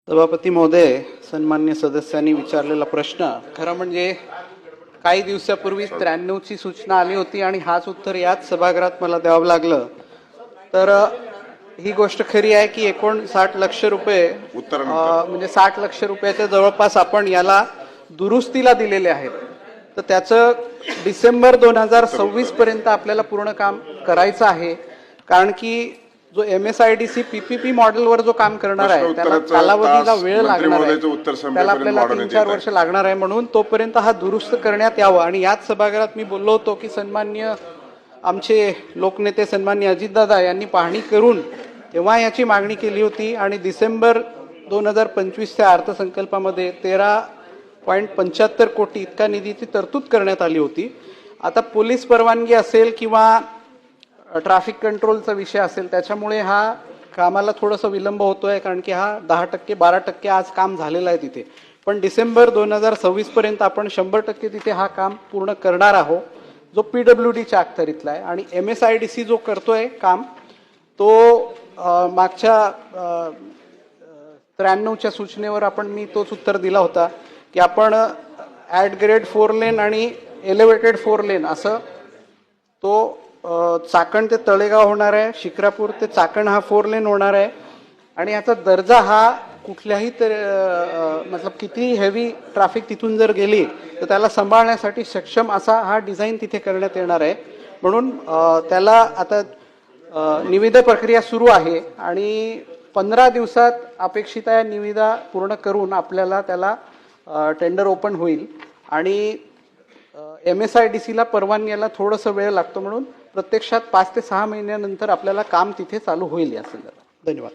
सभापती महोदय, सन्मान्य सदस्यांनी विचारलेला प्रश्न खरं म्हणजे काही दिवसापूर्वी 93 ची सूचना आली होती आणि हाच उत्तर याच सभागृहात मला द्यावं लागलं. तर ही गोष्ट खरी आहे की 59 लक्ष रुपये म्हणजे 60 लक्ष रुपयाच्या जवळपास आपण याला दुरुस्तीला दिलेले आहेत. तर त्याचं डिसेंबर 2026 पर्यंत आपल्याला पूर्ण काम करायचं आहे. कारण की जो MSIDC PPP मॉडेलवर जो काम करणार आहे त्याला कालावधीला वेळ लागणार आहे, त्याला आपल्याला 3-4 वर्ष लागणार आहे. म्हणून तोपर्यंत हा दुरुस्त करण्यात यावा. आणि याच सभागृहात मी बोललो होतो की सन्मान्य आमचे लोकनेते सन्मान्य अजितदादा यांनी पाहणी करून तेव्हा याची मागणी केली होती आणि डिसेंबर 2025च्या अर्थसंकल्पामध्ये 13.75 कोटी इतका निधीची तरतूद करण्यात आली होती. आता पोलीस परवानगी असेल किंवा ट्रॅफिक कंट्रोलचा विषय असेल त्याच्यामुळे हा कामाला थोडंसं विलंब होतोय. कारण की हा 10%-12% आज काम झालेलं आहे तिथे. पण डिसेंबर 2026 पर्यंत आपण 100% तिथे हा काम पूर्ण करणार आहोत, जो PWDच्या अखत्यारीतला आहे. आणि MSIDC जो करतोय काम तो मागच्या 93च्या सूचनेवर मी तोच उत्तर दिला होता की आपण ॲट ग्रेड 4 लेन आणि एलिव्हेटेड 4 लेन असं तो चाकण ते तळेगाव होणार आहे, शिक्रापूर ते चाकण हा 4 लेन होणार आहे. आणि याचा दर्जा हा कुठल्याही मतलब किती हेवी ट्रॅफिक तिथून जर गेली तर त्याला सांभाळण्यासाठी सक्षम असा हा डिझाईन तिथे करण्यात येणार आहे. म्हणून त्याला आता निविदा प्रक्रिया सुरू आहे आणि 15 दिवसात अपेक्षित आहे निविदा पूर्ण करून आपल्याला त्याला टेंडर ओपन होईल. आणि MSIDCला परवानगीला थोडंसं वेळ लागतो. म्हणून प्रत्यक्षात 5 ते 6 महिन्यानंतर आपल्याला काम तिथे चालू होईल या संदर्भात. धन्यवाद.